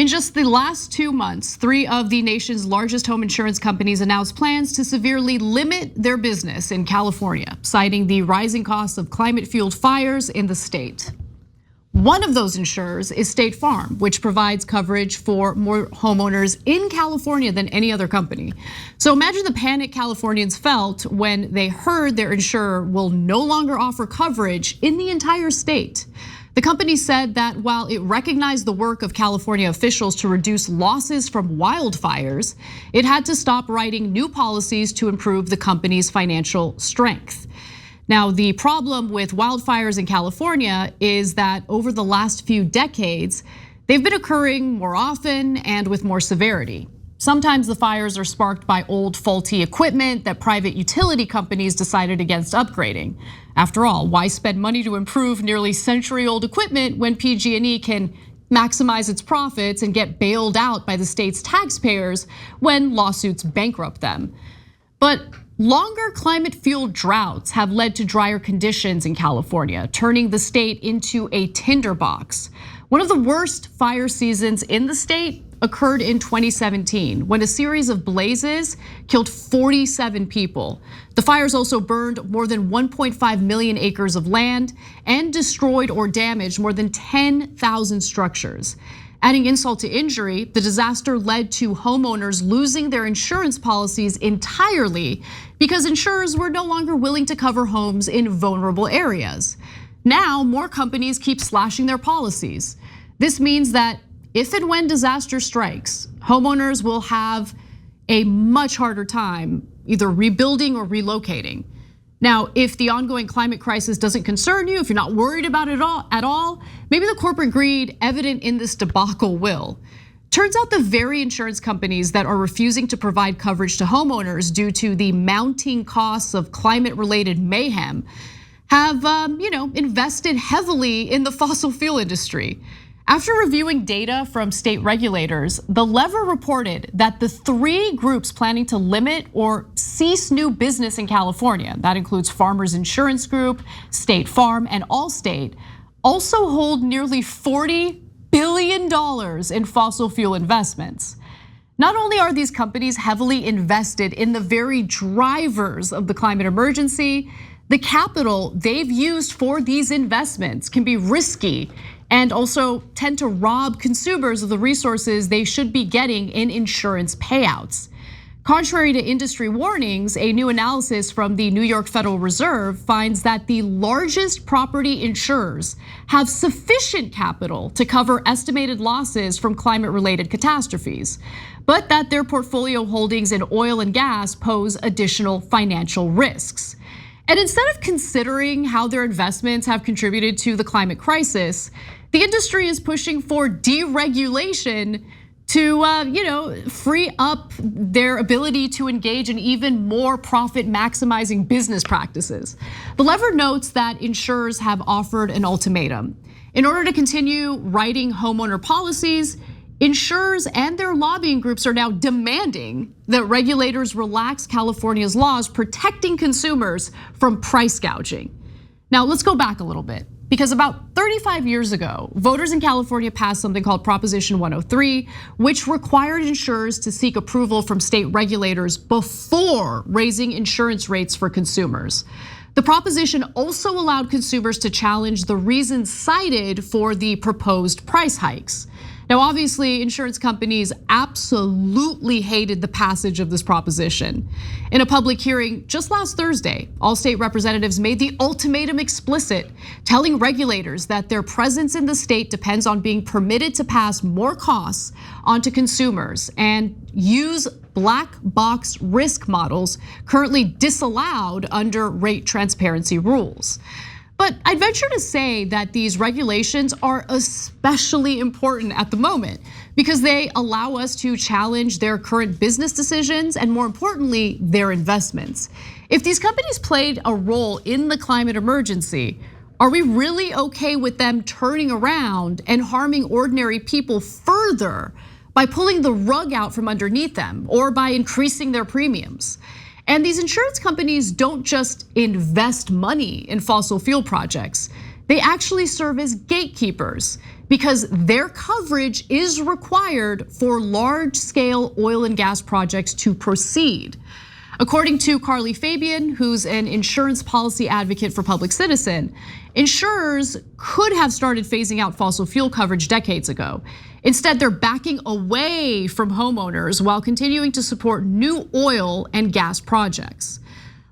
In just the last 2 months, 3 of the nation's largest home insurance companies announced plans to severely limit their business in California, citing the rising costs of climate-fueled fires in the state. One of those insurers is State Farm, which provides coverage for more homeowners in California than any other company. So imagine the panic Californians felt when they heard their insurer will no longer offer coverage in the entire state. The company said that while it recognized the work of California officials to reduce losses from wildfires, it had to stop writing new policies to improve the company's financial strength. Now, the problem with wildfires in California is that over the last few decades, they've been occurring more often and with more severity. Sometimes the fires are sparked by old faulty equipment that private utility companies decided against upgrading. After all, why spend money to improve nearly century-old equipment when PG&E can maximize its profits and get bailed out by the state's taxpayers when lawsuits bankrupt them? But longer climate-fueled droughts have led to drier conditions in California, turning the state into a tinderbox. One of the worst fire seasons in the state occurred in 2017 when a series of blazes killed 47 people. The fires also burned more than 1.5 million acres of land and destroyed or damaged more than 10,000 structures. Adding insult to injury, the disaster led to homeowners losing their insurance policies entirely because insurers were no longer willing to cover homes in vulnerable areas. Now, more companies keep slashing their policies. This means that if and when disaster strikes, homeowners will have a much harder time either rebuilding or relocating. Now, if the ongoing climate crisis doesn't concern you, if you're not worried about it at all, maybe the corporate greed evident in this debacle will. Turns out the very insurance companies that are refusing to provide coverage to homeowners due to the mounting costs of climate-related mayhem have invested heavily in the fossil fuel industry. After reviewing data from state regulators, the Lever reported that the 3 groups planning to limit or cease new business in California, that includes Farmers Insurance Group, State Farm, and Allstate, also hold nearly $40 billion in fossil fuel investments. Not only are these companies heavily invested in the very drivers of the climate emergency, the capital they've used for these investments can be risky and also tend to rob consumers of the resources they should be getting in insurance payouts. Contrary to industry warnings, a new analysis from the New York Federal Reserve finds that the largest property insurers have sufficient capital to cover estimated losses from climate-related catastrophes, but that their portfolio holdings in oil and gas pose additional financial risks. And instead of considering how their investments have contributed to the climate crisis, the industry is pushing for deregulation to free up their ability to engage in even more profit-maximizing business practices. The Lever notes that insurers have offered an ultimatum. In order to continue writing homeowner policies, insurers and their lobbying groups are now demanding that regulators relax California's laws protecting consumers from price gouging. Now, let's go back a little bit, because about 35 years ago, voters in California passed something called Proposition 103, which required insurers to seek approval from state regulators before raising insurance rates for consumers. The proposition also allowed consumers to challenge the reasons cited for the proposed price hikes. Now, obviously, insurance companies absolutely hated the passage of this proposition. In a public hearing just last Thursday, Allstate representatives made the ultimatum explicit, telling regulators that their presence in the state depends on being permitted to pass more costs onto consumers and use black box risk models currently disallowed under rate transparency rules. But I'd venture to say that these regulations are especially important at the moment because they allow us to challenge their current business decisions and, more importantly, their investments. If these companies played a role in the climate emergency, are we really okay with them turning around and harming ordinary people further by pulling the rug out from underneath them or by increasing their premiums? And these insurance companies don't just invest money in fossil fuel projects. They actually serve as gatekeepers because their coverage is required for large-scale oil and gas projects to proceed. According to Carly Fabian, who's an insurance policy advocate for Public Citizen, insurers could have started phasing out fossil fuel coverage decades ago. Instead, they're backing away from homeowners while continuing to support new oil and gas projects.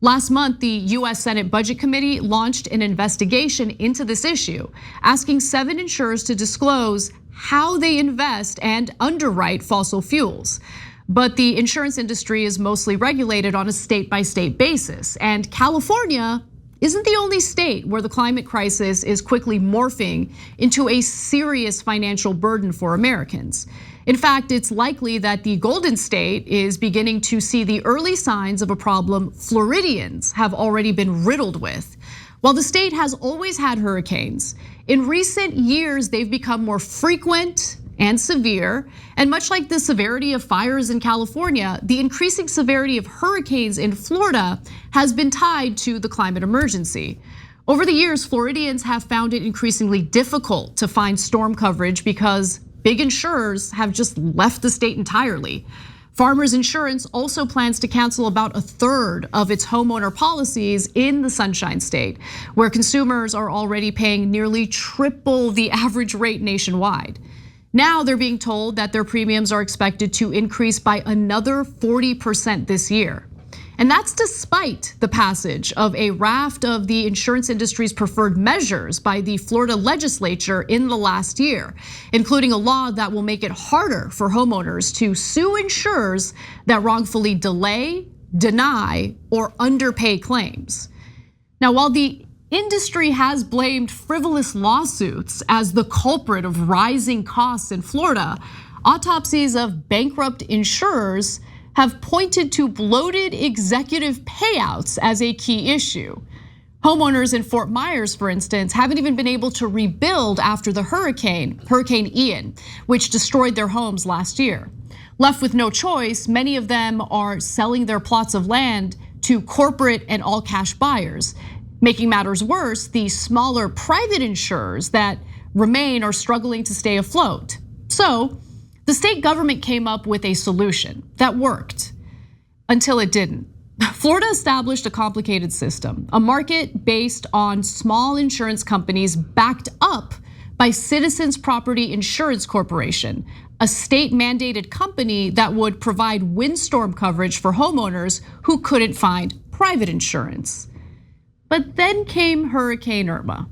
Last month, the US Senate Budget Committee launched an investigation into this issue, asking 7 insurers to disclose how they invest and underwrite fossil fuels. But the insurance industry is mostly regulated on a state-by-state basis, and California isn't the only state where the climate crisis is quickly morphing into a serious financial burden for Americans. In fact, it's likely that the Golden State is beginning to see the early signs of a problem Floridians have already been riddled with. While the state has always had hurricanes, in recent years they've become more frequent and severe, and much like the severity of fires in California, the increasing severity of hurricanes in Florida has been tied to the climate emergency. Over the years, Floridians have found it increasingly difficult to find storm coverage because big insurers have just left the state entirely. Farmers Insurance also plans to cancel about 1/3 of its homeowner policies in the Sunshine State, where consumers are already paying nearly triple the average rate nationwide. Now they're being told that their premiums are expected to increase by another 40% this year. And that's despite the passage of a raft of the insurance industry's preferred measures by the Florida legislature in the last year, including a law that will make it harder for homeowners to sue insurers that wrongfully delay, deny, or underpay claims. Now, while the industry has blamed frivolous lawsuits as the culprit of rising costs in Florida, autopsies of bankrupt insurers have pointed to bloated executive payouts as a key issue. Homeowners in Fort Myers, for instance, haven't even been able to rebuild after the Hurricane Ian, which destroyed their homes last year. Left with no choice, many of them are selling their plots of land to corporate and all-cash buyers. Making matters worse, the smaller private insurers that remain are struggling to stay afloat. So the state government came up with a solution that worked until it didn't. Florida established a complicated system, a market based on small insurance companies backed up by Citizens Property Insurance Corporation, a state mandated company that would provide windstorm coverage for homeowners who couldn't find private insurance. But then came Hurricane Irma.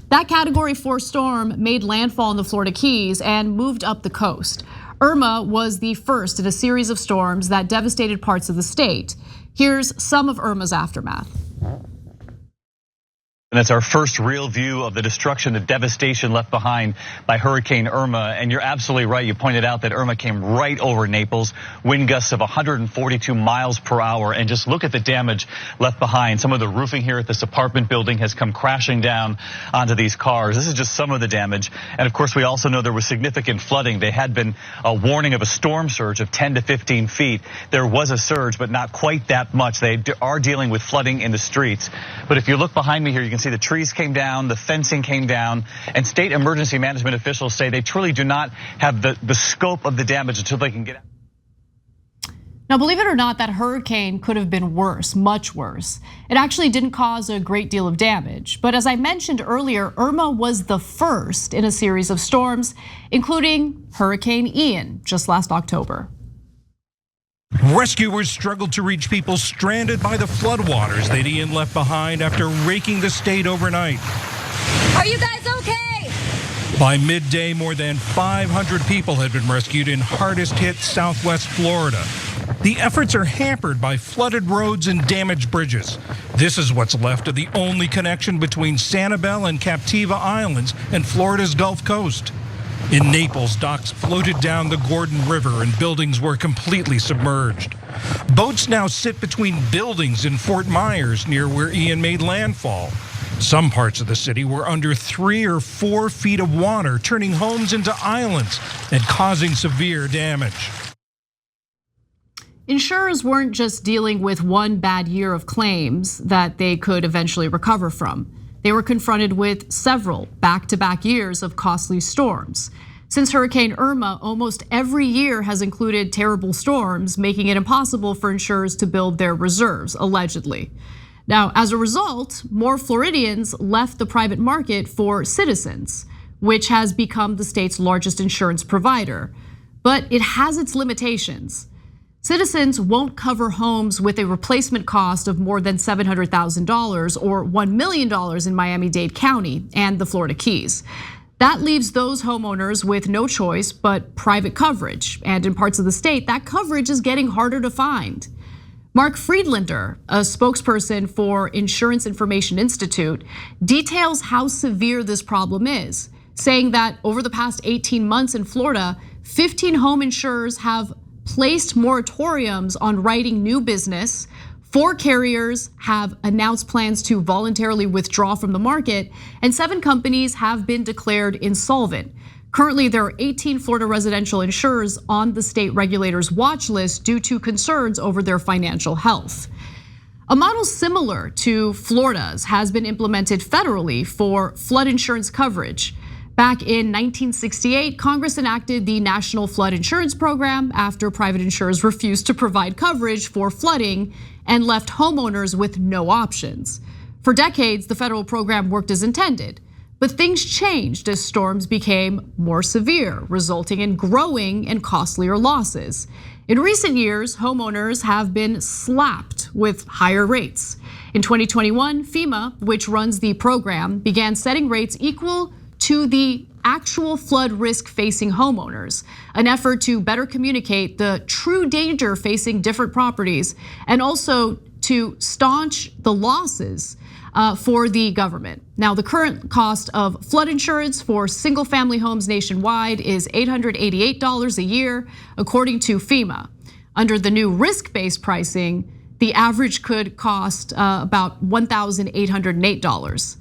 That Category 4 storm made landfall in the Florida Keys and moved up the coast. Irma was the first in a series of storms that devastated parts of the state. Here's some of Irma's aftermath. And it's our first real view of the destruction, the devastation left behind by Hurricane Irma. And you're absolutely right. You pointed out that Irma came right over Naples, wind gusts of 142 miles per hour. And just look at the damage left behind. Some of the roofing here at this apartment building has come crashing down onto these cars. This is just some of the damage. And of course, we also know there was significant flooding. They had been a warning of a storm surge of 10 to 15 feet. There was a surge, but not quite that much. They are dealing with flooding in the streets. But if you look behind me here, you can see the trees came down, the fencing came down, and state emergency management officials say they truly do not have the scope of the damage until they can get out. Now, believe it or not, that hurricane could have been worse, much worse. It actually didn't cause a great deal of damage. But as I mentioned earlier, Irma was the first in a series of storms, including Hurricane Ian just last October. Rescuers struggled to reach people stranded by the floodwaters that Ian left behind after raking the state overnight. Are you guys okay? By midday, more than 500 people had been rescued in hardest hit Southwest Florida. The efforts are hampered by flooded roads and damaged bridges. This is what's left of the only connection between Sanibel and Captiva Islands and Florida's Gulf Coast. In Naples, docks floated down the Gordon River and buildings were completely submerged. Boats now sit between buildings in Fort Myers near where Ian made landfall. Some parts of the city were under 3 or 4 feet of water, turning homes into islands and causing severe damage. Insurers weren't just dealing with one bad year of claims that they could eventually recover from. They were confronted with several back-to-back years of costly storms. Since Hurricane Irma, almost every year has included terrible storms, making it impossible for insurers to build their reserves, allegedly. Now, as a result, more Floridians left the private market for Citizens, which has become the state's largest insurance provider. But it has its limitations. Citizens won't cover homes with a replacement cost of more than $700,000 or $1 million in Miami-Dade County and the Florida Keys. That leaves those homeowners with no choice but private coverage. And in parts of the state, that coverage is getting harder to find. Mark Friedlander, a spokesperson for Insurance Information Institute, details how severe this problem is, saying that over the past 18 months in Florida, 15 home insurers have placed moratoriums on writing new business. 4 carriers have announced plans to voluntarily withdraw from the market, and 7 companies have been declared insolvent. Currently, there are 18 Florida residential insurers on the state regulators' watch list due to concerns over their financial health. A model similar to Florida's has been implemented federally for flood insurance coverage. Back in 1968, Congress enacted the National Flood Insurance Program after private insurers refused to provide coverage for flooding and left homeowners with no options. For decades, the federal program worked as intended, but things changed as storms became more severe, resulting in growing and costlier losses. In recent years, homeowners have been slapped with higher rates. In 2021, FEMA, which runs the program, began setting rates equal to the actual flood risk facing homeowners, an effort to better communicate the true danger facing different properties and also to staunch the losses for the government. Now, the current cost of flood insurance for single family homes nationwide is $888 a year, according to FEMA. Under the new risk-based pricing, the average could cost about $1,808.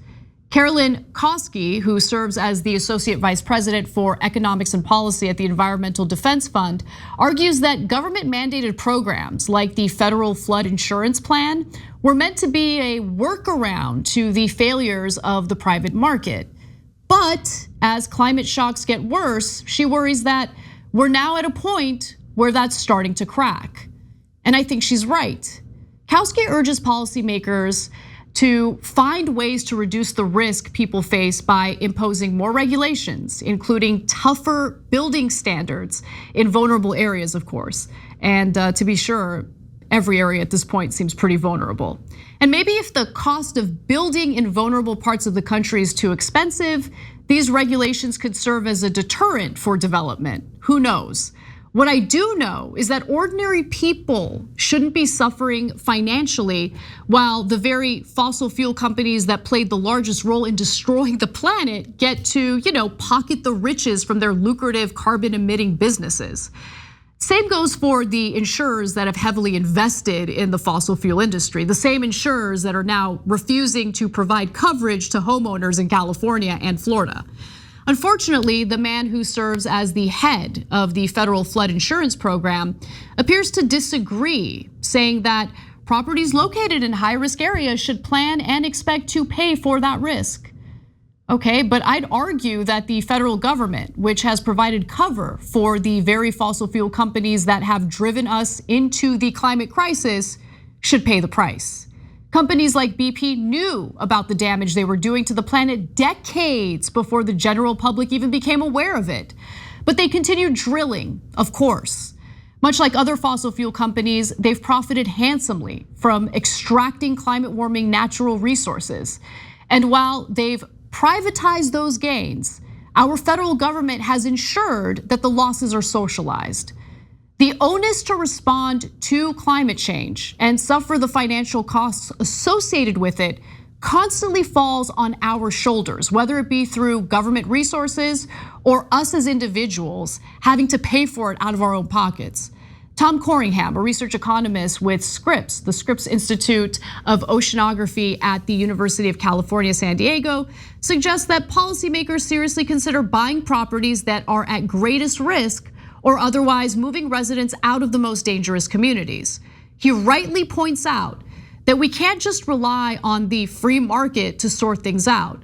Carolyn Koski, who serves as the Associate Vice President for Economics and Policy at the Environmental Defense Fund, argues that government-mandated programs like the Federal Flood Insurance Plan were meant to be a workaround to the failures of the private market. But as climate shocks get worse, she worries that we're now at a point where that's starting to crack. And I think she's right. Koski urges policymakers to find ways to reduce the risk people face by imposing more regulations, including tougher building standards in vulnerable areas, of course. And to be sure, every area at this point seems pretty vulnerable. And maybe if the cost of building in vulnerable parts of the country is too expensive, these regulations could serve as a deterrent for development. Who knows? What I do know is that ordinary people shouldn't be suffering financially while the very fossil fuel companies that played the largest role in destroying the planet get to, pocket the riches from their lucrative carbon emitting businesses. Same goes for the insurers that have heavily invested in the fossil fuel industry, the same insurers that are now refusing to provide coverage to homeowners in California and Florida. Unfortunately, the man who serves as the head of the federal flood insurance program appears to disagree, saying that properties located in high-risk areas should plan and expect to pay for that risk. Okay, but I'd argue that the federal government, which has provided cover for the very fossil fuel companies that have driven us into the climate crisis, should pay the price. Companies like BP knew about the damage they were doing to the planet decades before the general public even became aware of it. But they continued drilling, of course. Much like other fossil fuel companies, they've profited handsomely from extracting climate warming natural resources. And while they've privatized those gains, our federal government has ensured that the losses are socialized. The onus to respond to climate change and suffer the financial costs associated with it constantly falls on our shoulders, whether it be through government resources or us as individuals having to pay for it out of our own pockets. Tom Corringham, a research economist with Scripps, the Scripps Institute of Oceanography at the University of California, San Diego, suggests that policymakers seriously consider buying properties that are at greatest risk or otherwise moving residents out of the most dangerous communities. He rightly points out that we can't just rely on the free market to sort things out.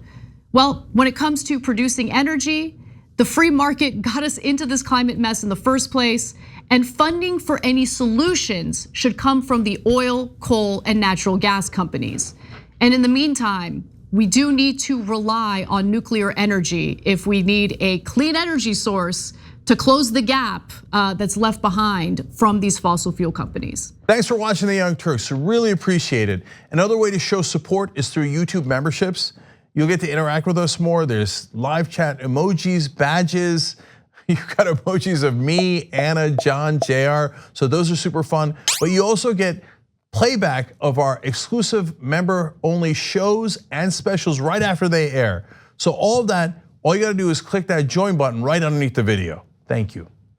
Well, when it comes to producing energy, the free market got us into this climate mess in the first place, and funding for any solutions should come from the oil, coal, and natural gas companies. And in the meantime, we do need to rely on nuclear energy if we need a clean energy source to close the gap that's left behind from these fossil fuel companies. Thanks for watching The Young Turks, really appreciate it. Another way to show support is through YouTube memberships. You'll get to interact with us more. There's live chat emojis, badges. You've got emojis of me, Anna, John, JR. So those are super fun. But you also get playback of our exclusive member-only shows and specials right after they air. So all of that, all you gotta do is click that join button right underneath the video. Thank you.